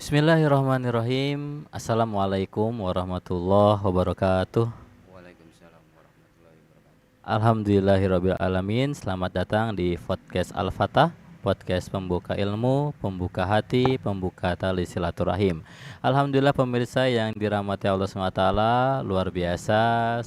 Bismillahirrahmanirrahim. Assalamualaikum warahmatullahi wabarakatuh. Waalaikumsalam warahmatullahi wabarakatuh. Alhamdulillahirabbil alamin. Selamat datang di podcast Al-Fatah, podcast pembuka ilmu, pembuka hati, pembuka tali silaturahim. Alhamdulillah pemirsa yang dirahmati Allah SWT, luar biasa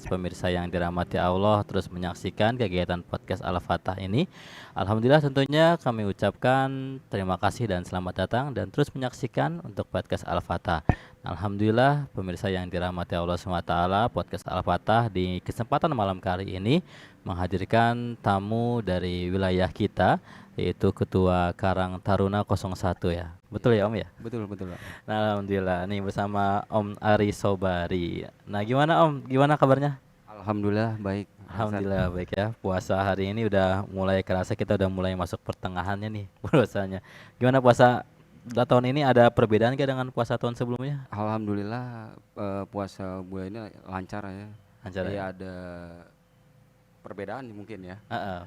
pemirsa yang dirahmati Allah terus menyaksikan kegiatan podcast Al-Fatah ini. Alhamdulillah tentunya kami ucapkan terima kasih dan selamat datang dan terus menyaksikan untuk podcast Al-Fatah. Alhamdulillah pemirsa yang dirahmati Allah SWT, podcast Al-Fatah di kesempatan malam kali ini menghadirkan tamu dari wilayah kita, yaitu Ketua Karang Taruna 01 ya. Betul ya Om ya? Betul Pak. Nah, alhamdulillah nih bersama Om Ari Sobari. Nah, gimana Om? Gimana kabarnya? Alhamdulillah baik. Alhamdulillah baik ya. Puasa hari ini udah mulai kerasa, kita udah mulai masuk pertengahannya nih puasanya. Gimana puasa tahun ini, ada perbedaan gak dengan puasa tahun sebelumnya? Alhamdulillah puasa bulan ini lancar ya. Lancar Jadi ya? ada perbedaan mungkin ya.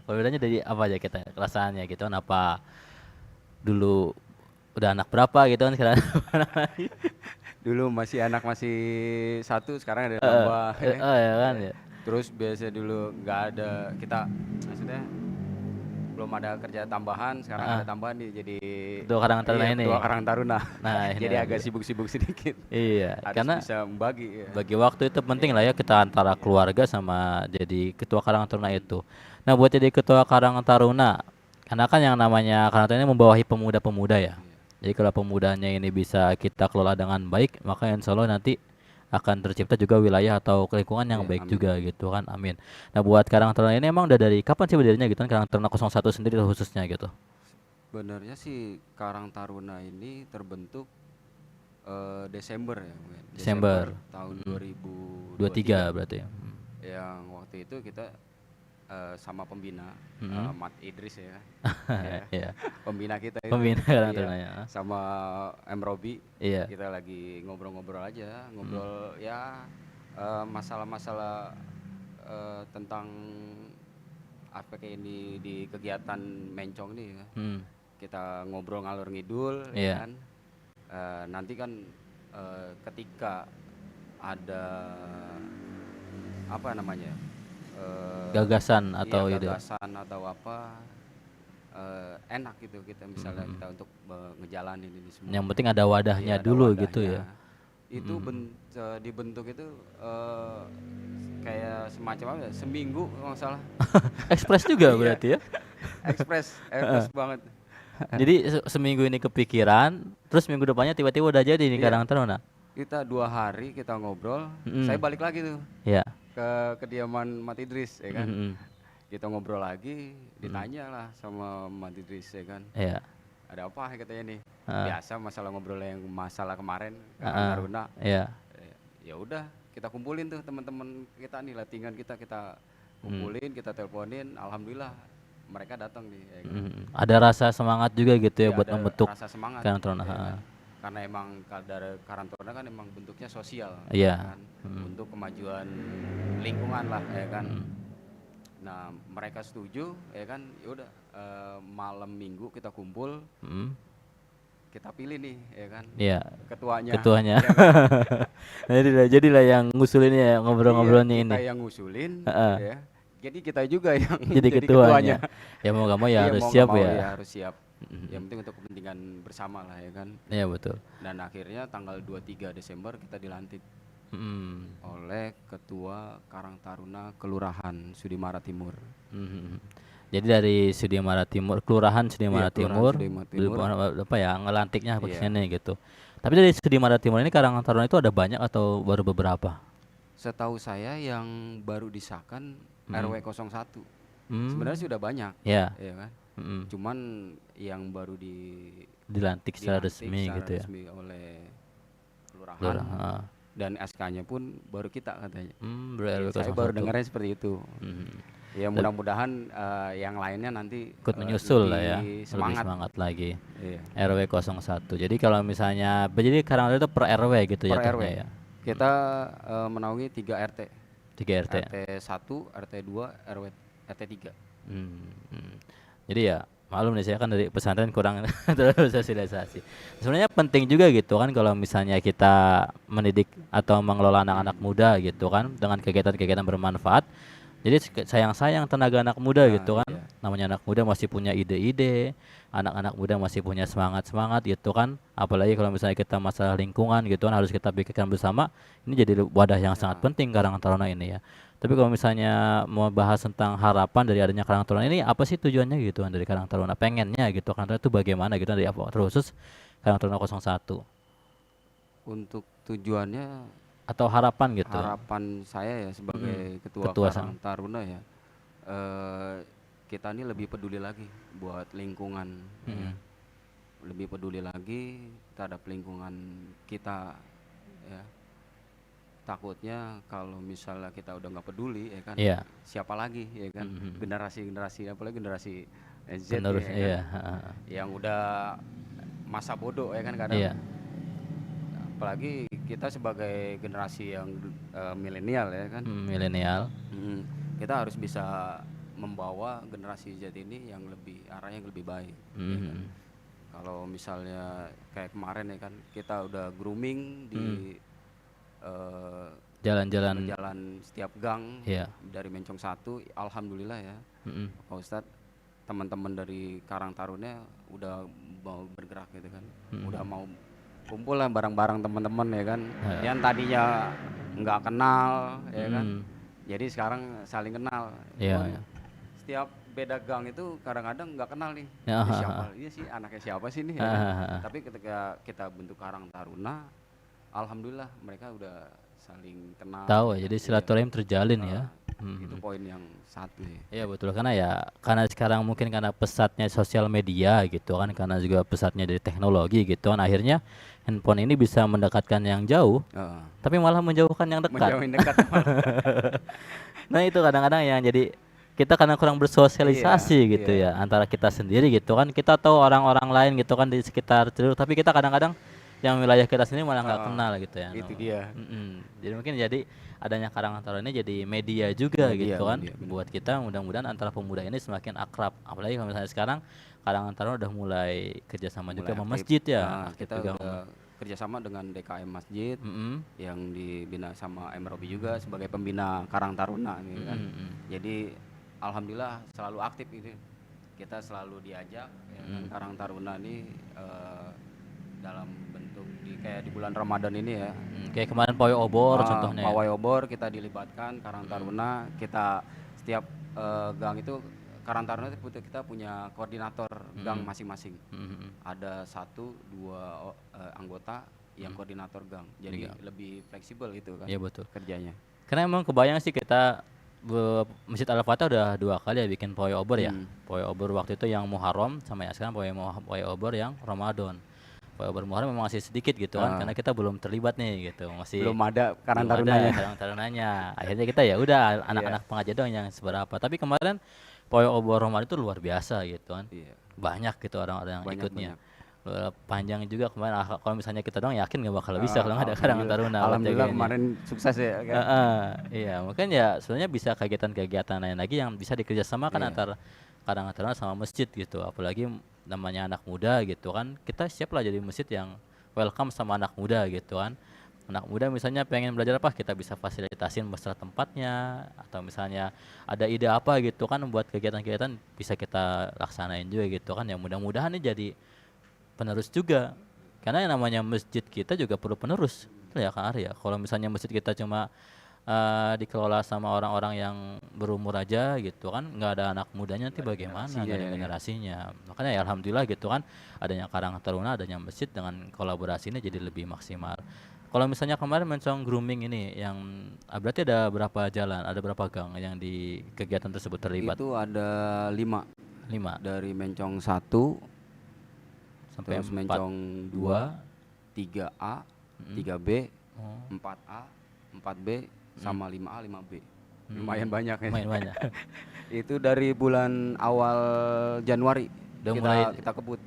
Perbedaannya dari apa aja kita rasanya gitu kan? Apa dulu udah anak berapa gitu kan sekarang? Dulu masih anak masih satu, sekarang ada tambah ya. Ya kan ya. Terus biasa dulu nggak ada, kita maksudnya belum ada kerja tambahan, sekarang ada tambahan nih jadi Ketua Karang Taruna ini. Ketua Karang Taruna. Nah, ini Jadi agak aja. sibuk-sibuk sedikit. Iya, Harus karena bisa membagi ya. bagi waktu itu penting lah ya, kita antara keluarga sama jadi ketua Karang Taruna itu. Nah, buat jadi ketua Karang Taruna, karena kan yang namanya Karang Taruna ini membawahi pemuda-pemuda ya. Jadi kalau pemudanya ini bisa kita kelola dengan baik, maka insya Allah nanti akan tercipta juga wilayah atau lingkungan yang Iya, baik amin. juga gitu kan, amin. Nah, buat Karang Taruna ini emang udah dari kapan sih berdirinya gitu kan, Karang Taruna 01 sendiri khususnya gitu? Sebenarnya sih Karang Taruna ini terbentuk Desember ya, mungkin. Desember. Tahun 23 2023. berarti ya. Yang waktu itu kita sama pembina Mat Idris ya. Ya, Iya. pembina kita itu. Pembina Karang Iya, Taruna ya. sama M Robi. Iya. Kita lagi ngobrol-ngobrol aja, ngobrol ya masalah-masalah tentang aspek ini di kegiatan Mencong nih ya. Kita ngobrol ngalor ngidul Iya. ya kan. Nanti kan ketika ada apa namanya Gagasan iya, atau ide. gagasan atau apa enak gitu kita misalnya kita untuk ngejalanin ini semua. Yang penting ada wadahnya Iya, ada dulu wadahnya. gitu ya. Itu dibentuk itu kayak semacam apa ya, seminggu kalau nggak salah. Ekspres juga Iya. berarti ya. Ekspres banget. Jadi seminggu ini kepikiran, terus minggu depannya tiba-tiba udah jadi nih Iya. Karang Taruna. Kita 2 hari kita ngobrol, saya balik lagi tuh Ya. ke kediaman Mat Idris ya kan. Mm-mm. Kita ngobrol lagi, ditanya lah sama Mat Idris ya kan. Iya. Ada apa katanya nih? Biasa masalah ngobrol yang masalah kemarin Karang Taruna. Iya. Ya udah, kita kumpulin tuh teman-teman kita nih, latihan kita kumpulin, kita teleponin, alhamdulillah mereka datang nih ya kan. Ada rasa semangat juga gitu ya Ya, buat ada membentuk rasa semangat Karang Taruna. ya kan. Karena emang dari Karang Taruna kan emang bentuknya sosial Iya. kan, untuk kemajuan lingkungan lah ya kan. Nah, mereka setuju ya kan, ya udah malam minggu kita kumpul, kita pilih nih ya kan Iya. ketuanya. Ketuanya. Ya kan? Jadilah yang ngusulin ya, ngobrol-ngobrolnya Iya, ini. kita yang ngusulin ya. Jadi kita juga yang Jadi ketuanya. Ya mau gak mau ya Iya, harus mau siap nggak mau ya. harus siap. Yang penting untuk kepentingan bersama lah ya kan. Iya betul. Dan akhirnya tanggal 23 Desember kita dilantik oleh Ketua Karang Taruna Kelurahan Sudimara Timur. Jadi dari Sudimara Timur, Kelurahan Sudimara Iya, Kelurahan Timur, Sudimara Timur. apa ya, ngelantiknya Iya. posisinya gitu. Tapi dari Sudimara Timur ini Karang Taruna itu ada banyak atau baru beberapa? Setahu saya yang baru disahkan RW 01. Sebenarnya sudah banyak, Ya. ya kan. Cuman yang baru Dilantik secara dilantik resmi secara gitu ya. resmi oleh kelurahan. Kelurahan. Dan SK-nya pun baru kita katanya. RW Saya baru 01. dengarnya seperti itu. Ya mudah-mudahan yang lainnya nanti ikut menyusul lah ya, lebih lebih semangat lagi. Iya. RW 01. Jadi kalau misalnya jadi Karangtaruna itu per RW gitu Per jatuhnya RW. ya. Kita menaungi 3 RT. 3 RT. RT 1, RT 2, RT 3. Jadi ya maklum nih, saya kan dari pesantren kurang terlalu sosialisasi. Sebenarnya penting juga gitu kan kalau misalnya kita mendidik atau mengelola anak-anak muda gitu kan dengan kegiatan-kegiatan bermanfaat. Jadi sayang-sayang tenaga anak muda gitu kan. Iya. Namanya anak muda masih punya ide-ide, anak-anak muda masih punya semangat-semangat gitu kan. Apalagi kalau misalnya kita masalah lingkungan gitu kan harus kita pikirkan bersama. Ini jadi wadah yang sangat penting Karang Taruna ini ya. Tapi kalau misalnya mau bahas tentang harapan dari adanya Karang Taruna ini, apa sih tujuannya gitu kan dari Karang Taruna? Pengennya gitu Karang Taruna itu bagaimana gitu dari apa terus Karang Taruna 01 Untuk tujuannya atau harapan gitu. harapan saya ya sebagai ketua Karang Taruna ya, kita ini lebih peduli lagi buat lingkungan, ya. Lebih peduli lagi terhadap lingkungan kita ya. Takutnya kalau misalnya kita udah nggak peduli ya kan, siapa lagi ya kan, generasi apalagi generasi Z Penerus, ya kan, yang udah masa bodoh ya kan kadang. Apalagi kita sebagai generasi yang milenial ya kan, milenial, kita harus bisa membawa generasi Z ini yang lebih arahnya yang lebih baik. Ya kan? Kalau misalnya kayak kemarin ya kan, kita udah grooming di jalan setiap gang dari Mencong 1, alhamdulillah ya, Pak Ustadz, teman-teman dari Karang Taruna udah mau bergerak gitu kan, udah mau kumpul lah bareng-bareng teman-teman ya kan, yang tadinya nggak kenal ya kan, jadi sekarang saling kenal. Setiap beda gang itu kadang-kadang nggak kenal nih, siapa ini sih, anaknya siapa sih nih ya kan? Tapi ketika kita bentuk Karang Taruna, alhamdulillah mereka udah saling kenal. Tahu ya, jadi silaturahim terjalin ya. Itu poin yang satu ya. Iya betul, karena sekarang mungkin karena pesatnya sosial media gitu kan, karena juga pesatnya dari teknologi gitu kan, akhirnya handphone ini bisa mendekatkan yang jauh, tapi malah menjauhkan yang dekat. Menjauhin dekat. Nah itu kadang-kadang yang jadi kita karena kurang bersosialisasi gitu ya antara kita sendiri gitu kan, kita tahu orang-orang lain gitu kan di sekitar itu, tapi kita kadang-kadang yang wilayah kita sendiri malah nggak kenal gitu ya. Itu dia. Jadi mungkin adanya Karang Taruna ini jadi media juga gitu kan, buat kita mudah-mudahan antara pemuda ini semakin akrab. Apalagi kalau misalnya sekarang Karang Taruna udah mulai kerjasama juga sama masjid ya. Kita udah kerjasama dengan DKM Masjid yang dibina sama M. Robi juga sebagai pembina Karang Taruna gitu kan. Jadi alhamdulillah selalu aktif ini. Kita selalu diajak ya kan, Karang Taruna ini dalam bentuk kayak di bulan Ramadan ini ya. Kayak kemarin Pawai Obor contohnya. Pawai Obor kita dilibatkan Karang Taruna, kita setiap gang itu Karang Taruna itu kita punya koordinator gang masing-masing. Ada 1-2 anggota yang koordinator gang. Jadi lebih fleksibel itu kan. Iya betul. Kerjanya. Karena emang kebayang sih kita Masjid Al-Fatah udah 2 kali ya bikin Pawai Obor ya. Pawai Obor waktu itu yang Muharram sama ya sekarang Pawai Obor yang Ramadan. Pawai Obor Muharram memang masih sedikit gitu kan, karena kita belum terlibat nih gitu, masih belum ada Karang Tarunanya. Akhirnya kita ya udah anak-anak pengajar doang yang seberapa. Tapi kemarin Pawai Obor Ramadan itu luar biasa gitu kan. Banyak gitu orang-orang yang ikutnya. Panjang juga kemarin. Kalau misalnya kita doang yakin nggak bakal bisa kalau nggak ada Karang Taruna. Alhamdulillah kemarin sukses ya kan? Iya, mungkin ya sebenarnya bisa kegiatan-kegiatan lain lagi yang bisa dikerjasamakan antara Karang Taruna sama masjid gitu. Apalagi namanya anak muda gitu kan, kita siap lah jadi masjid yang welcome sama anak muda gitu kan. Anak muda misalnya pengen belajar apa, kita bisa fasilitasin masalah tempatnya, atau misalnya ada ide apa gitu kan buat kegiatan-kegiatan bisa kita laksanain juga gitu kan. Yang mudah-mudahan ini jadi penerus juga, karena yang namanya masjid kita juga perlu penerus ya kan Arya. Kalau misalnya masjid kita cuma dikelola sama orang-orang yang berumur aja gitu kan, nggak ada anak mudanya, nanti bagaimana nggak ada generasinya. Makanya ya alhamdulillah gitu kan, adanya Karang Taruna, adanya masjid, dengan kolaborasinya jadi lebih maksimal. Kalau misalnya kemarin Mencong grooming ini yang berarti ada berapa jalan, ada berapa gang yang di kegiatan tersebut terlibat? Itu ada 5 dari Mencong 1 sampai Mencong 2, 3A, 3B, 4A, 4B sama 5A, 5B. lumayan banyak ya. Lumayan banyak. Itu dari bulan awal Januari Udah mulai. kita kebut,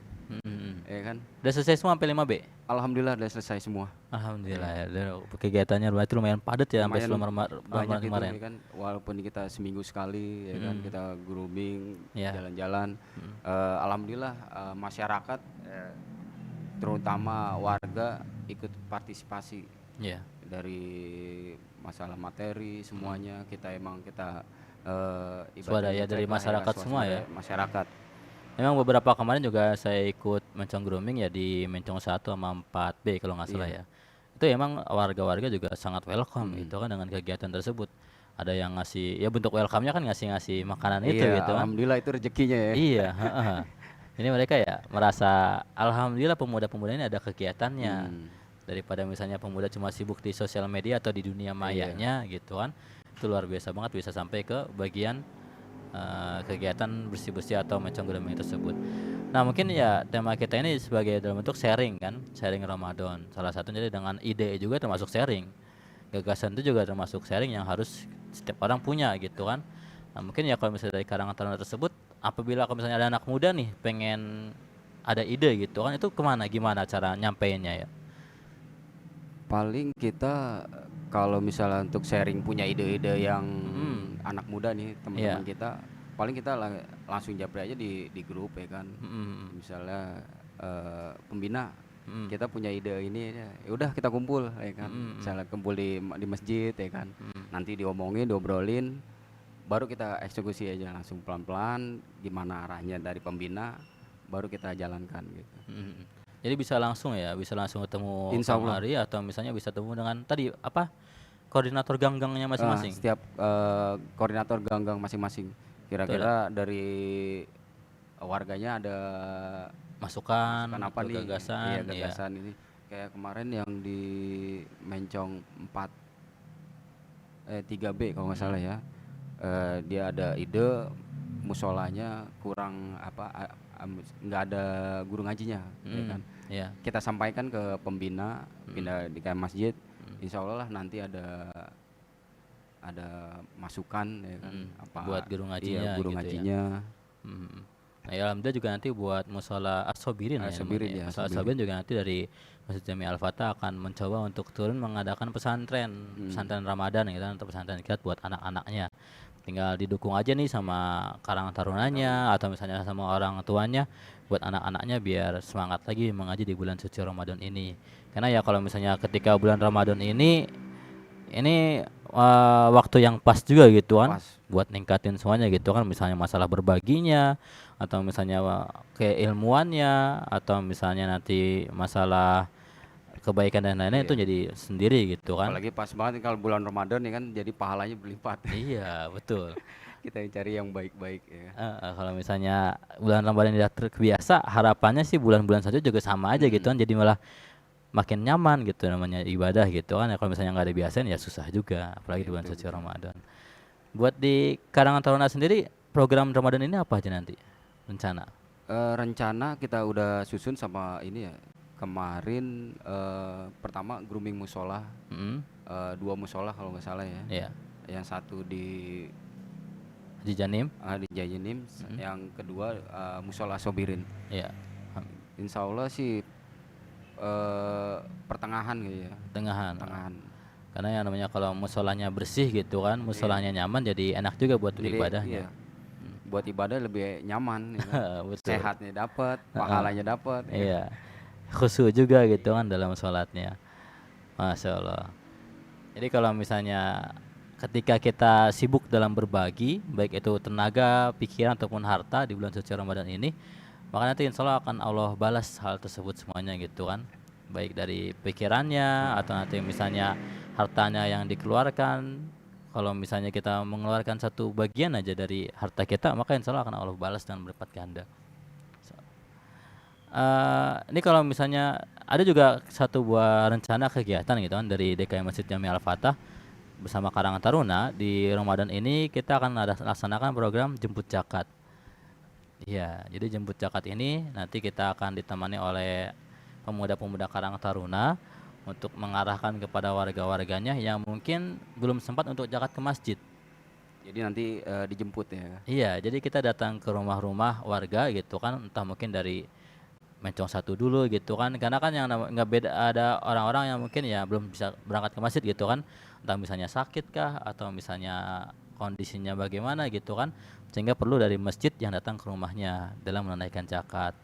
ya kan. Udah selesai semua sampai 5B. Alhamdulillah udah selesai semua. Alhamdulillah ya. Kegiatannya berarti lumayan padat ya sampai Lumayan selama banyak itu kemarin. ya kan, walaupun kita seminggu sekali ya kan kita grooming, Ya. jalan-jalan. Alhamdulillah masyarakat terutama warga ikut partisipasi. Ya. Dari masalah materi semuanya kita swadaya dari masyarakat semua ya. Masyarakat. Memang beberapa kemarin juga saya ikut Mencong Grooming ya di Mencong 1 sama 4B kalau nggak salah ya. Itu emang warga-warga juga sangat welcome gitu kan dengan kegiatan tersebut. Ada yang ngasih ya bentuk welcome-nya kan ngasih makanan itu gitu kan. Alhamdulillah itu rezekinya ya. Iya, Ini mereka ya merasa alhamdulillah pemuda-pemuda ini ada kegiatannya. Daripada misalnya pemuda cuma sibuk di sosial media atau di dunia mayanya gitu kan. Itu luar biasa banget bisa sampai ke bagian kegiatan bersih-bersih atau Mencong Grooming tersebut. Nah mungkin ya tema kita ini sebagai dalam bentuk sharing kan, sharing Ramadan. Salah satunya dengan ide juga termasuk sharing. Gagasan itu juga termasuk sharing yang harus setiap orang punya gitu kan. Nah mungkin ya kalau misalnya dari karangan taruna tersebut, apabila kalau misalnya ada anak muda nih pengen ada ide gitu kan, itu gimana cara nyampeinnya ya? Paling kita kalau misalnya untuk sharing punya ide-ide yang anak muda nih teman-teman kita, paling kita langsung japri aja di grup ya kan. Misalnya pembina kita punya ide ini ya udah kita kumpul ya kan. Misalnya kumpul di masjid ya kan. Nanti diomongin, diobrolin, baru kita eksekusi aja langsung pelan-pelan gimana arahnya dari pembina, baru kita jalankan gitu. Jadi bisa langsung ketemu Kang Ari atau misalnya bisa ketemu dengan tadi koordinator ganggangnya masing-masing. Setiap koordinator ganggang masing-masing. Kira-kira dari warganya ada masukan apa nih? Gagasan. Iya, gagasan ini. Kayak kemarin yang di Mencong 3B kalau nggak salah ya. Dia ada ide musolanya kurang nggak ada guru ngajinya, ya kan? Kita sampaikan ke pembina, pindah di masjid, insya Allah lah nanti ada masukan ya kan, buat guru ngajinya. Iya, guru ngajinya. Nah, ya alhamdulillah juga nanti buat musola As-Sobirin ya. Musola As-Sobirin juga nanti dari Masjid Jami Al-Fatah akan mencoba untuk turun mengadakan pesantren Ramadan gitu kan, atau pesantren kilat buat anak-anaknya. Tinggal didukung aja nih sama karang tarunanya atau misalnya sama orang tuanya buat anak-anaknya biar semangat lagi mengaji di bulan suci Ramadan ini. Karena ya kalau misalnya ketika bulan Ramadan ini waktu yang pas juga gitu kan, buat ningkatin semuanya gitu kan, misalnya masalah berbaginya atau misalnya keilmuannya atau misalnya nanti masalah kebaikan dan lain-lain itu jadi sendiri gitu kan. Apalagi pas banget kalau bulan Ramadan ya kan, jadi pahalanya berlipat. Iya betul. Kita cari yang baik-baik ya. Kalau misalnya bulan Ramadan tidak terbiasa, harapannya sih bulan-bulan saja juga sama aja gitu kan, jadi malah makin nyaman gitu namanya ibadah gitu kan. Ya kalau misalnya nggak ada biasanya ya susah juga, apalagi di bulan suci Ramadan. Buat di Karangan Taruna sendiri program Ramadan ini apa aja nanti rencana? Rencana kita udah susun sama ini ya. Kemarin pertama grooming musola, 2 musola kalau nggak salah ya. Iya. Yang satu di Janim. Di Janim, yang kedua musola Sobirin. Iya. Insya Allah sih pertengahan gitu ya. Pertengahan. Karena yang namanya kalau musolanya bersih gitu kan, musolanya nyaman, jadi enak juga buat ibadahnya. Iya. Buat ibadah lebih nyaman, gitu. Sehatnya dapat, pahalanya dapat. Iya. Khusyuk juga gitu kan dalam sholatnya. Masya Allah. Jadi kalau misalnya ketika kita sibuk dalam berbagi, baik itu tenaga, pikiran ataupun harta di bulan suci Ramadan ini, maka nanti insya Allah akan Allah balas hal tersebut semuanya gitu kan. Baik dari pikirannya atau nanti misalnya hartanya yang dikeluarkan. Kalau misalnya kita mengeluarkan satu bagian aja dari harta kita, maka insya Allah akan Allah balas dengan berlipat ganda. Ini kalau misalnya ada juga satu buah rencana kegiatan gitu kan dari DKI Masjid Jami Al-Fatah bersama Karangan Taruna di Ramadan ini, kita akan laksanakan program jemput zakat. Iya, jadi jemput zakat ini nanti kita akan ditemani oleh pemuda-pemuda Karangan Taruna untuk mengarahkan kepada warga-warganya yang mungkin belum sempat untuk zakat ke masjid. Jadi nanti dijemput ya. Iya, jadi kita datang ke rumah-rumah warga gitu kan, entah mungkin dari Mencong satu dulu gitu kan, karena kan yang nggak beda, ada orang-orang yang mungkin ya belum bisa berangkat ke masjid gitu kan, entah misalnya sakit kah atau misalnya kondisinya bagaimana gitu kan, sehingga perlu dari masjid yang datang ke rumahnya dalam menunaikan zakat.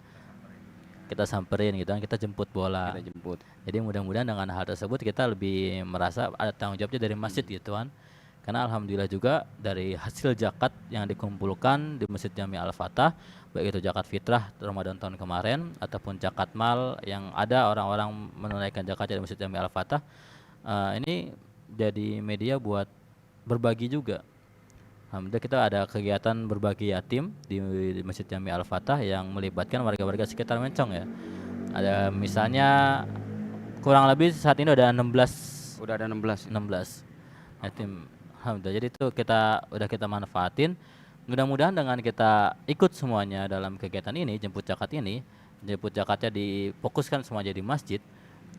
Kita samperin gitu kan, kita jemput bola. Kita jemput. Jadi mudah-mudahan dengan hal tersebut kita lebih merasa ada tanggung jawabnya dari masjid gitu kan. Karena alhamdulillah juga dari hasil zakat yang dikumpulkan di Masjid Jami Al-Fatah, baik itu zakat fitrah Ramadan tahun kemarin ataupun zakat mal yang ada orang-orang menunaikan zakatnya di Masjid Jami Al-Fatah, ini jadi media buat berbagi juga. Alhamdulillah kita ada kegiatan berbagi yatim di Masjid Jami Al-Fatah yang melibatkan warga-warga sekitar Mencong ya. Ada misalnya kurang lebih saat ini udah 16. Udah ada 16. 16 yatim. Alhamdulillah. Jadi itu kita manfaatin. Mudah-mudahan dengan kita ikut semuanya dalam kegiatan ini, jemput zakatnya difokuskan semuanya di masjid.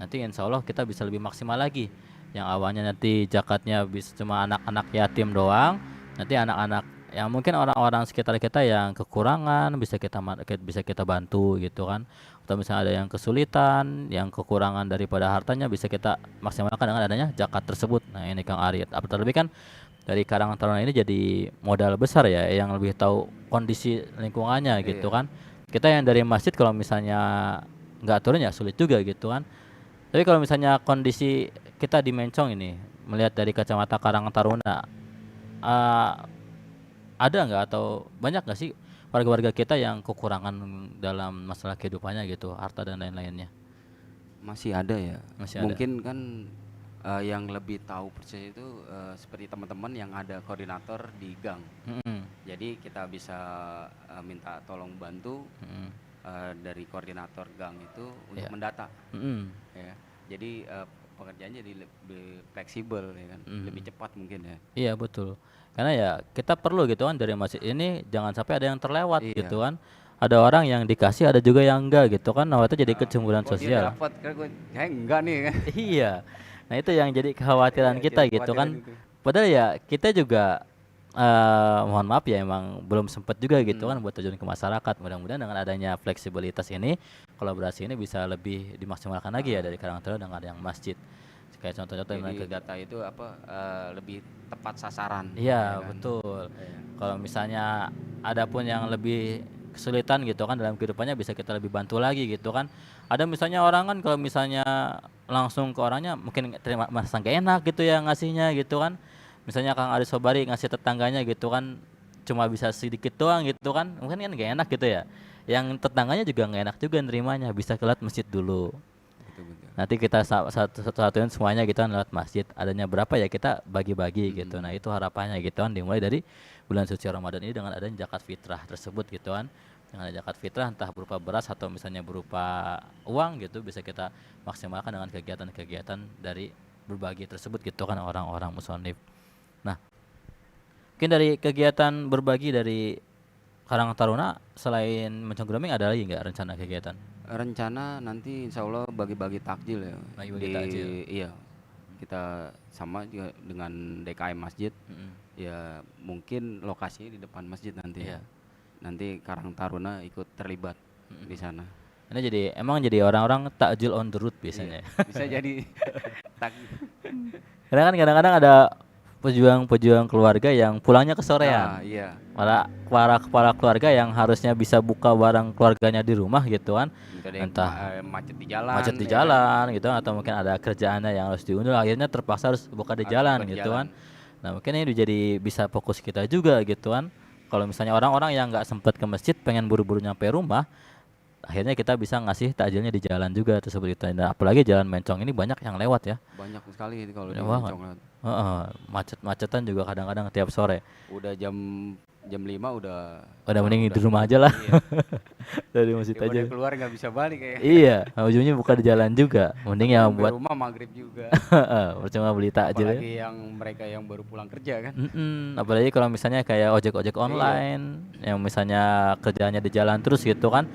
Nanti insya Allah kita bisa lebih maksimal lagi. Yang awalnya nanti zakatnya bisa cuma anak-anak yatim doang, nanti anak-anak yang mungkin orang-orang sekitar kita yang kekurangan bisa kita bantu gitu kan, atau misalnya ada yang kesulitan, yang kekurangan daripada hartanya bisa kita maksimalkan dengan adanya zakat tersebut. Nah ini Kang Arya, terlebih kan dari Karang Taruna ini jadi modal besar ya, yang lebih tahu kondisi lingkungannya gitu kan. Kita yang dari masjid kalau misalnya nggak turun ya sulit juga gitu kan. Tapi kalau misalnya kondisi kita di Mencong ini melihat dari kacamata Karang Taruna, ada nggak atau banyak nggak sih warga-warga kita yang kekurangan dalam masalah kehidupannya gitu, harta dan lain-lainnya? Masih ada ya. Masih ada. Mungkin kan yang lebih tahu persis itu seperti teman-teman yang ada koordinator di gang. Jadi kita bisa minta tolong bantu dari koordinator gang itu untuk mendata. Ya. Jadi pekerjaannya jadi lebih fleksibel ya kan, lebih cepat mungkin ya. Iya betul. Karena ya kita perlu gitu kan dari masjid ini jangan sampai ada yang terlewat gitu kan. Ada orang yang dikasih, ada juga yang enggak gitu kan. Nah itu jadi kecemburuan sosial. Dapat kan gue enggak nih kan. Iya. Nah itu yang jadi kekhawatiran kita gitu kan. Padahal ya kita juga mohon maaf ya emang belum sempat juga gitu kan buat terjun ke masyarakat. Mudah-mudahan dengan adanya fleksibilitas ini, kolaborasi ini bisa lebih dimaksimalkan lagi ya dari Karang Taruna dengan yang masjid. Kayak contoh-contoh yang data itu lebih tepat sasaran. Iya kan? Betul. Kalau misalnya ada pun yang lebih kesulitan gitu kan dalam kehidupannya bisa kita lebih bantu lagi gitu kan. Ada misalnya orang kan kalau misalnya langsung ke orangnya mungkin terima merasa gak enak gitu ya ngasihnya gitu kan. Misalnya Kang Aris Sobari ngasih tetangganya gitu kan cuma bisa sedikit doang gitu kan, mungkin kan gak enak gitu ya. Yang tetangganya juga gak enak juga nerimanya, bisa kelat masjid dulu. Nanti kita satu-satuin semuanya gitu kan lewat masjid. Adanya berapa ya kita bagi-bagi gitu. Nah itu harapannya gitu kan dimulai dari bulan suci Ramadan ini dengan adanya zakat fitrah tersebut gitu kan. Dengan zakat fitrah entah berupa beras atau misalnya berupa uang gitu bisa kita maksimalkan dengan kegiatan-kegiatan dari berbagi tersebut gitu kan orang-orang musonif. Nah mungkin dari kegiatan berbagi dari Karang Taruna selain Mencong Groming ada lagi nggak rencana kegiatan? Rencana nanti insya Allah bagi-bagi takjil ya. Bagi-bagi takjil. Iya, kita sama juga dengan DKM masjid. Ya mungkin lokasinya di depan masjid nanti. Nanti Karang Taruna ikut terlibat di sana. Ini emang jadi orang-orang takjil on the road biasanya. Bisa jadi takjil. Karena kan kadang-kadang ada pejuang keluarga yang pulangnya kesorean. Para kepala keluarga yang harusnya bisa buka barang keluarganya di rumah gitu kan. Entah macet di jalan gitu atau mungkin ada kerjaannya yang harus diundur, akhirnya terpaksa harus buka di jalan gitu kan. Nah mungkin ini jadi bisa fokus kita juga gitu kan. Kalau misalnya orang-orang yang nggak sempat ke masjid pengen buru-buru nyampe rumah, akhirnya kita bisa ngasih takjilnya di jalan juga tersebut itu. Dan apalagi jalan Mencong ini banyak yang lewat ya. Banyak sekali kalau di Mencong. Macet-macetan juga kadang-kadang tiap sore. Udah jam 5 udah mending di rumah aja lah. Dari masjid aja. Udah keluar nggak bisa balik kayak. Iya, ujungnya buka di jalan juga. Mending ya buat rumah maghrib juga. Percuma beli takjil. Apalagi yang mereka yang baru pulang kerja kan. Apalagi kalau misalnya kayak ojek online yang misalnya kerjaannya di jalan terus gitu kan.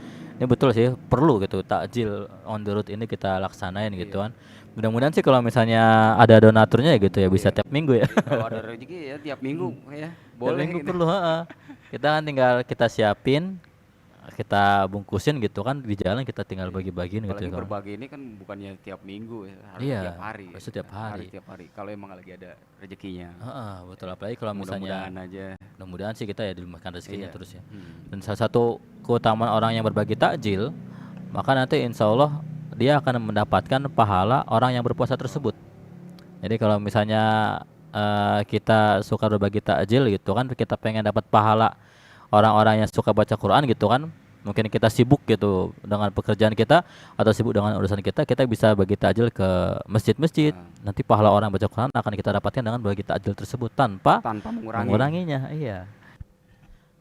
Ini betul sih, perlu gitu takjil on the road ini kita laksanain gitu Iya. kan. Mudah-mudahan sih kalau misalnya ada donaturnya ya gitu ya bisa Iya. tiap minggu ya. Iya, kalau ada rezeki ya tiap minggu ya Tiap boleh minggu gitu. perlu, heeh. Kita kan tinggal kita siapin, kita bungkusin gitu kan di jalan kita tinggal Iya. bagi-bagiin gitu Apalagi ya. berbagi ini kan bukannya tiap minggu ya, harus Iya, tiap hari. harus tiap hari. Harus tiap hari. Kalau emang lagi ada rezekinya. Heeh, betul apalagi kalau misalnya Mudah-mudahan aja. mudah-mudahan sih kita ya dilimpahkan rezekinya Iya. terus ya. Hmm. Dan salah satu keutamaan orang yang berbagi takjil, maka nanti insya Allah dia akan mendapatkan pahala orang yang berpuasa tersebut. Jadi kalau misalnya kita suka berbagi takjil gitu kan, kita pengen dapat pahala orang-orang yang suka baca Quran gitu kan. Mungkin kita sibuk gitu dengan pekerjaan kita atau sibuk dengan urusan kita, kita bisa bagi takjil ke masjid-masjid. Nanti pahala orang baca Quran akan kita dapatkan dengan bagi takjil tersebut tanpa Tanpa mengurangi. menguranginya. Iya.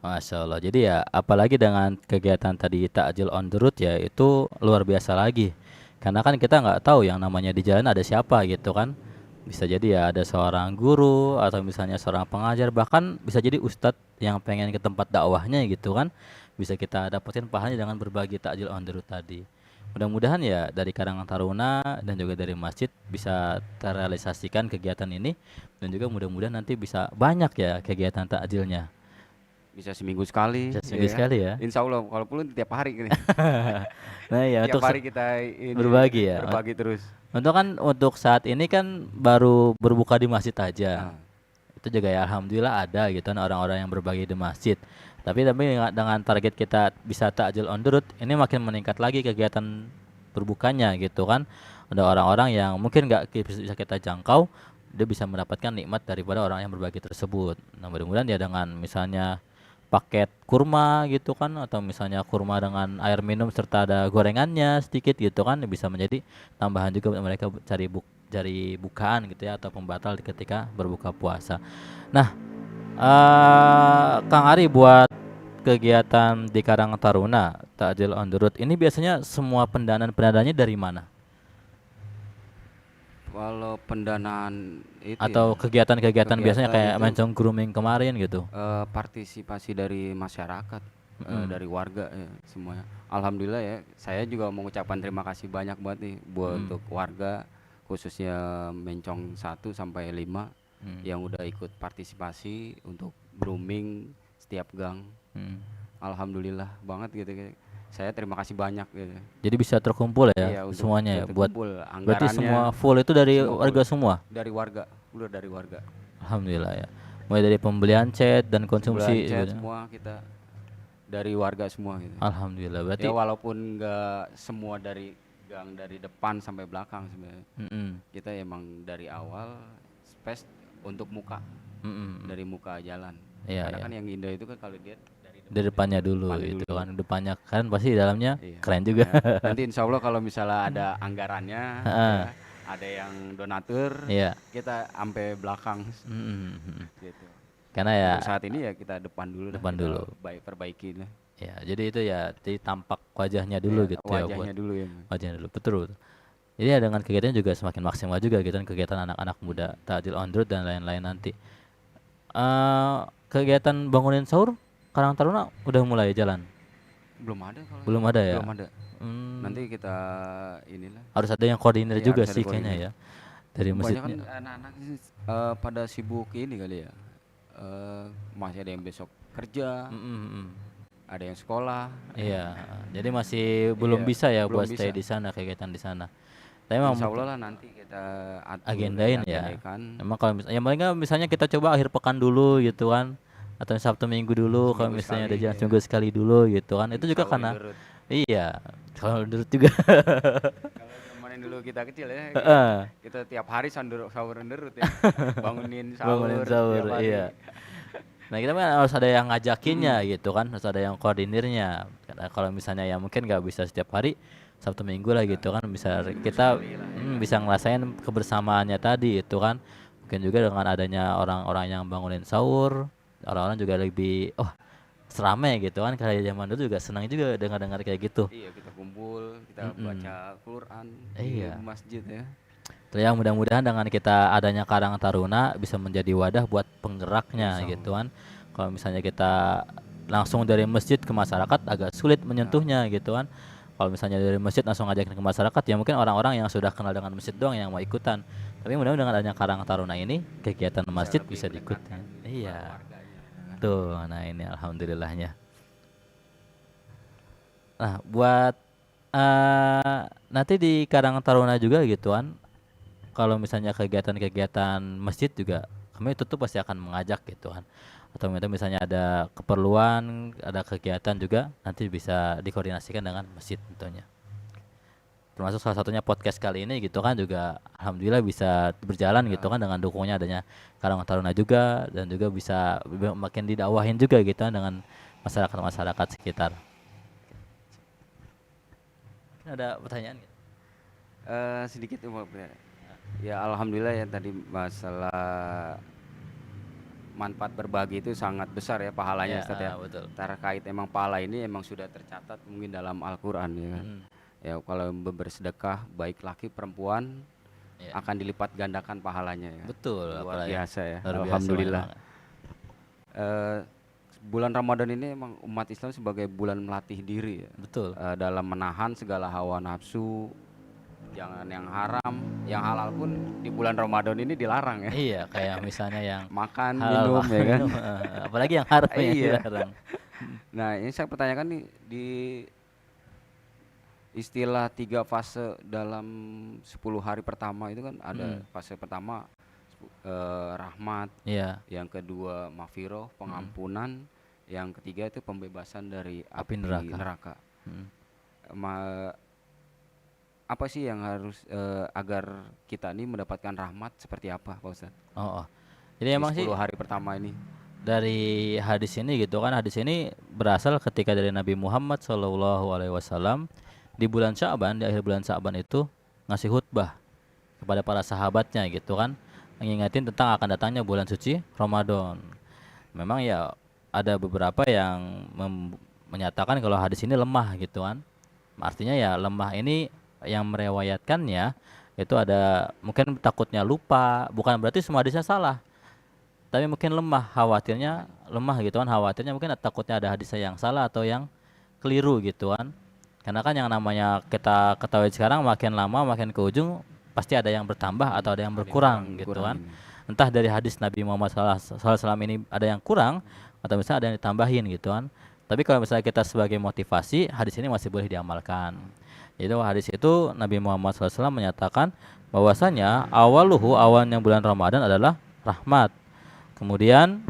Masya Allah. Jadi ya apalagi dengan kegiatan tadi takjil on the road ya itu luar biasa lagi. Karena kan kita nggak tahu yang namanya di jalan ada siapa gitu kan. Bisa jadi ya ada seorang guru atau misalnya seorang pengajar, bahkan bisa jadi ustadz yang pengen ke tempat dakwahnya gitu kan. Bisa kita dapetin pahalanya dengan berbagi takjil on the road tadi. Mudah-mudahan ya dari Karang Taruna dan juga dari masjid bisa terrealisasikan kegiatan ini, dan juga mudah-mudahan nanti bisa banyak ya kegiatan takjilnya. Bisa seminggu sekali. Bisa seminggu ya. sekali ya. Insya Allah, kalau perlu tiap hari gini. Nah ya Tiap untuk hari kita ini berbagi ya. berbagi terus. Untuk saat ini kan baru berbuka di masjid aja. Nah, Itu juga ya alhamdulillah ada gitu kan orang-orang yang berbagi di masjid. Tapi dengan target kita bisa takjil on the road, ini makin meningkat lagi kegiatan berbukanya gitu kan. Ada orang-orang yang mungkin nggak bisa kita jangkau, dia bisa mendapatkan nikmat daripada orang yang berbagi tersebut. Nah mudah-mudahan ya dengan misalnya paket kurma gitu kan, atau misalnya kurma dengan air minum serta ada gorengannya sedikit gitu kan, bisa menjadi tambahan juga buat mereka cari bukaan gitu ya, atau pembatal ketika berbuka puasa. Nah, Kang Ari, buat kegiatan di Karang Taruna takjil on the road ini biasanya semua pendanaannya dari mana? kalau pendanaan itu Atau ya, kegiatan-kegiatan biasanya kegiatan kayak itu mencong grooming kemarin gitu? partisipasi dari masyarakat, Mm. dari warga ya, semuanya. Alhamdulillah ya, saya juga mengucapkan terima kasih banyak buat nih buat Mm. untuk warga khususnya Mencong 1 sampai 5 Mm. yang udah ikut partisipasi untuk grooming setiap gang. Mm. Alhamdulillah banget gitu. Saya terima kasih banyak gitu. Jadi bisa terkumpul ya Iya, untuk semuanya ya buat. terkumpul Berarti anggarannya semua full itu dari semua warga full. semua. Dari warga, udah dari warga. Alhamdulillah ya. Mulai dari pembelian cat dan konsumsi Belanja gitu. semua kita dari warga semua gitu. Alhamdulillah berarti. Ya walaupun nggak semua dari gang dari depan sampai belakang sebenarnya. Mm-mm. Kita emang dari awal space untuk muka, Mm-mm. dari muka jalan. Iya, Karena iya. kan yang indah itu kan kalau dia Dari depannya dulu depannya itu dulu. kan, depannya kan pasti di dalamnya Iya. keren juga. Nah, nanti insya Allah kalau misalnya ada anggarannya, Heeh. ya, ada yang donatur, Iya. kita sampai belakang Mm-mm. gitu. Karena ya Untuk saat ini ya kita depan dulu, depan kita dulu. perbaiki lah. Ya, jadi itu ya jadi tampak wajahnya dulu Iya, gitu ya buat wajahnya dulu ya. wajahnya dulu. Betul. Betul. Jadi ya dengan kegiatan juga semakin maksimal juga gitu kan, kegiatan anak-anak muda, takjil on the road dan lain-lain nanti. Kegiatan bangunin sahur Karang Taruna udah mulai jalan? Belum ada kalau Belum ada ya? belum ada. Hmm, Nanti kita inilah. harus ada yang koordinir Iya, juga harus ada sih kayaknya koordinir. ya dari Banyak kan masjidnya. anak-anak ini, pada sibuk ini kali ya. Masih ada yang besok kerja, Mm-mm. ada yang sekolah. Iya, jadi masih belum Iya, bisa ya belum buat stay bisa. di sana, kegiatan di sana. Tapi memang Insya Allah lah nanti kita atur, agendain ya. agendakan. Emang kalau yang paling nggak misalnya kita coba akhir pekan dulu gitu kan, atau Sabtu Minggu dulu kalau Seminggu misalnya ada sekali, jalan iya. seminggu sekali dulu gitu kan. Itu juga Sahur karena derut. iya, kalau menurut juga. Kalau kemarin dulu kita kecil ya, Heeh. kita tiap hari sahur derut ya, bangunin sahur, Bangunin sahur, tiap hari. iya. Nah kita kan harus ada yang ngajakinnya gitu kan, harus ada yang koordinirnya. Karena kalau misalnya ya mungkin nggak bisa setiap hari, Sabtu Minggu lah gitu kan, bisa kita bisa ngerasain kebersamaannya tadi itu kan. Mungkin juga dengan adanya orang-orang yang bangunin sahur, orang-orang juga lebih serame gitu kan. Kayak zaman dulu juga senang juga dengar-dengar kayak gitu. Iya, kita kumpul, kita baca Quran Iya. di masjid ya. Terus yang mudah-mudahan dengan kita adanya Karang Taruna bisa menjadi wadah buat penggeraknya Insya gitu kan. Kalau misalnya kita langsung dari masjid ke masyarakat agak sulit menyentuhnya gitu kan. Kalau misalnya dari masjid langsung ngajakin ke masyarakat ya mungkin orang-orang yang sudah kenal dengan masjid doang yang mau ikutan. Tapi mudah-mudahan dengan adanya Karang Taruna ini kegiatan masjid bisa diikuti. Iya. Tuh, nah ini alhamdulillahnya. Nah, buat nanti di Karang Taruna juga gitu kan. Kalau misalnya kegiatan-kegiatan masjid juga kami tutup pasti akan mengajak gitu kan. Atau misalnya ada keperluan, ada kegiatan juga nanti bisa dikoordinasikan dengan masjid tentunya. Termasuk salah satunya podcast kali ini gitu kan juga alhamdulillah bisa berjalan gitu kan dengan dukungnya adanya Karang Taruna juga dan juga bisa makin didakwahin juga gitu kan dengan masyarakat-masyarakat sekitar. Ada pertanyaan nggak? Sedikit ya alhamdulillah ya tadi masalah manfaat berbagi itu sangat besar ya pahalanya Ustaz ya. Betul. Terkait emang pahala ini emang sudah tercatat mungkin dalam Al-Qur'an ya kan. Ya kalau bersedekah baik laki perempuan akan dilipat gandakan pahalanya ya. Betul, luar biasa ya. Luar biasa, alhamdulillah. Bulan Ramadan ini emang umat Islam sebagai bulan melatih diri ya. Betul. Dalam menahan segala hawa nafsu, jangan yang haram, yang halal pun di bulan Ramadan ini dilarang ya. Iya, kayak misalnya yang makan, minum ya kan. Apalagi yang haram ya dilarang. Nah, ini saya pertanyakan nih di istilah 3 fase dalam 10 hari pertama itu kan ada fase pertama rahmat, yang kedua maghfirah, pengampunan, yang ketiga itu pembebasan dari api neraka. Apa sih yang harus agar kita ini mendapatkan rahmat seperti apa Pak Ustadz? Jadi emang 10 hari pertama ini dari hadis ini gitu kan, hadis ini berasal ketika dari Nabi Muhammad SAW di bulan Sya'ban, di akhir bulan Sya'ban itu ngasih khutbah kepada para sahabatnya gitu kan, mengingatin tentang akan datangnya bulan suci Ramadan. Memang ya ada beberapa yang menyatakan kalau hadis ini lemah gitu kan. Artinya ya lemah ini yang merewayatkannya itu ada mungkin takutnya lupa, bukan berarti semua hadisnya salah. Tapi mungkin lemah, khawatirnya lemah gitu kan, khawatirnya mungkin takutnya ada hadisnya yang salah atau yang keliru gitu kan. Karena kan yang namanya kita ketahui sekarang makin lama makin ke ujung pasti ada yang bertambah atau ada yang berkurang gitu kan. Entah dari hadis Nabi Muhammad SAW ini ada yang kurang atau misalnya ada yang ditambahin gitu kan. Tapi kalau misalnya kita sebagai motivasi, hadis ini masih boleh diamalkan. Jadi hadis itu Nabi Muhammad SAW menyatakan bahwasanya awalnya bulan Ramadan adalah rahmat. Kemudian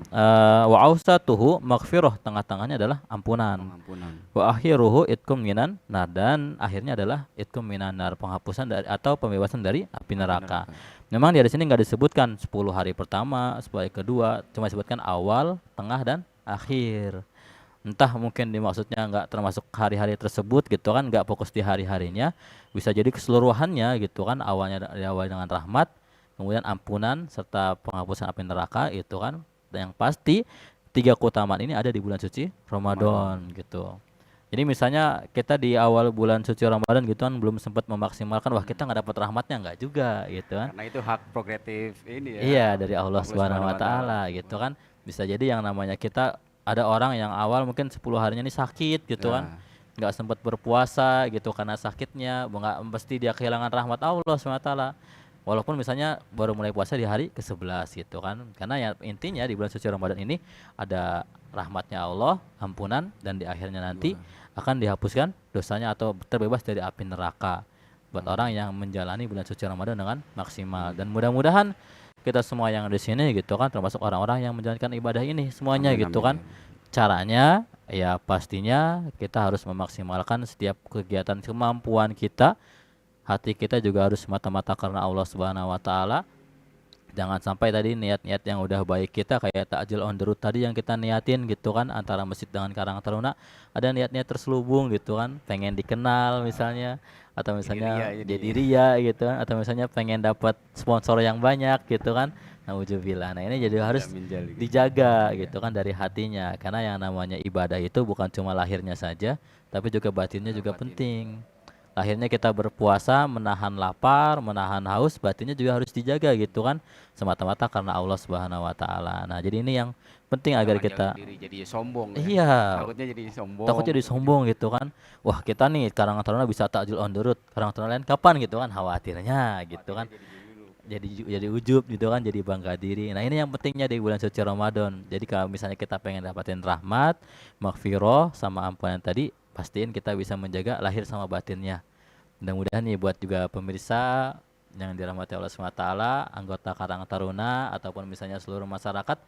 wa ausatuhu maghfirah, tengah-tengahnya adalah ampunan. Wa akhiruhu itqum minan nar, dan akhirnya adalah itqum minan nar, penghapusan dari atau pembebasan dari api neraka. Memang di sini nggak disebutkan 10 hari pertama, 10 hari kedua, cuma disebutkan awal, tengah dan akhir. Entah mungkin dimaksudnya nggak termasuk hari-hari tersebut gitu kan, nggak fokus di hari-harinya, bisa jadi keseluruhannya gitu kan, awalnya diawali dengan rahmat, kemudian ampunan serta penghapusan api neraka itu kan. Dan yang pasti 3 keutamaan ini ada di bulan suci Ramadan gitu. Jadi misalnya kita di awal bulan suci Ramadan gitu kan belum sempat memaksimalkan, wah kita nggak dapat rahmatnya, nggak juga gitu kan. Karena itu hak prerogatif ini ya. Iya, dari Allah Subhanahu wa taala gitu kan. Bisa jadi yang namanya kita ada orang yang awal mungkin 10 harinya ini sakit gitu kan. Nggak sempat berpuasa gitu karena sakitnya, nggak mesti dia kehilangan rahmat Allah Subhanahu wa taala. Walaupun misalnya baru mulai puasa di hari ke-11 gitu kan. Karena ya intinya di bulan suci Ramadan ini ada rahmatnya Allah, ampunan, dan di akhirnya nanti akan dihapuskan dosanya atau terbebas dari api neraka buat orang yang menjalani bulan suci Ramadan dengan maksimal. Dan mudah-mudahan kita semua yang di sini gitu kan termasuk orang-orang yang menjalankan ibadah ini semuanya gitu kan. Caranya ya pastinya kita harus memaksimalkan setiap kegiatan kemampuan kita. Hati kita juga harus semata-mata karena Allah Subhanahu wa taala. Jangan sampai tadi niat-niat yang udah baik kita kayak takjil on the road tadi yang kita niatin gitu kan, antara masjid dengan Karang Taruna, ada niat-niat terselubung gitu kan, pengen dikenal misalnya, atau misalnya jadi ria gitu kan, atau misalnya pengen dapat sponsor yang banyak gitu kan. Nauzubillah. Nah, ini jadi harus dijaga gitu kan dari hatinya, karena yang namanya ibadah itu bukan cuma lahirnya saja, tapi juga batinnya juga penting. Lahirnya kita berpuasa, menahan lapar, menahan haus, batinnya juga harus dijaga gitu kan, semata-mata karena Allah Subhanahu wa taala. Nah, jadi ini yang penting agar Jangan kita jaga diri jadi sombong ya. iya, Takutnya jadi sombong. takut jadi sombong gitu kan. Wah, kita nih Karang Taruna bisa takjil on the road. Karang Taruna lain kapan gitu kan, khawatirnya gitu kan. Jadi ujub gitu kan, jadi bangga diri. Nah, ini yang pentingnya di bulan suci Ramadan. Jadi kalau misalnya kita pengen dapatin rahmat, maghfirah sama ampunan tadi, pastiin kita bisa menjaga lahir sama batinnya. Mudah-mudahan nih buat juga pemirsa yang dirahmati Allah SWT, anggota Karang Taruna ataupun misalnya seluruh masyarakat,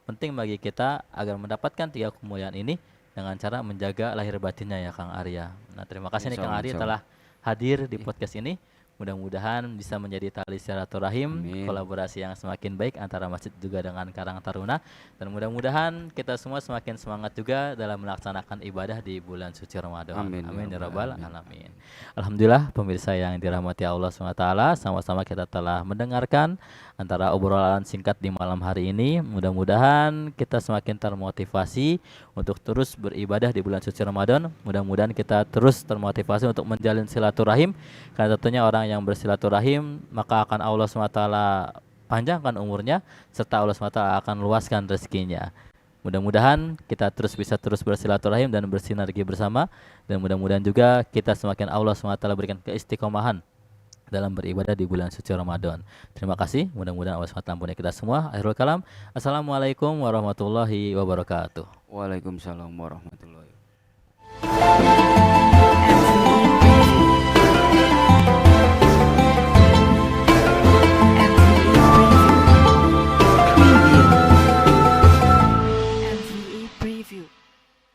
penting bagi kita agar mendapatkan 3 kemuliaan ini dengan cara menjaga lahir batinnya ya Kang Arya. Nah, terima kasih nih Kang Arya telah hadir di podcast ini. Mudah-mudahan bisa menjadi tali silaturahim, kolaborasi yang semakin baik antara masjid juga dengan Karang Taruna, dan mudah-mudahan kita semua semakin semangat juga dalam melaksanakan ibadah di bulan suci Ramadan. Amin ya rabbal alamin. Alhamdulillah pemirsa yang dirahmati Allah SWT, sama-sama kita telah mendengarkan antara obrolan singkat di malam hari ini. Mudah-mudahan kita semakin termotivasi untuk terus beribadah di bulan suci Ramadan. Mudah-mudahan kita terus termotivasi untuk menjalin silaturahim, karena tentunya orang yang bersilaturahim maka akan Allah SWT panjangkan umurnya, serta Allah SWT akan luaskan rezekinya. Mudah-mudahan kita bisa terus bersilaturahim dan bersinergi bersama, dan mudah-mudahan juga kita semakin Allah SWT berikan keistiqomahan dalam beribadah di bulan suci Ramadan. Terima kasih, mudah-mudahan Allah SWT ampuni kita semua. Akhirul kalam, assalamualaikum warahmatullahi wabarakatuh. Waalaikumsalam warahmatullahi wabarakatuh.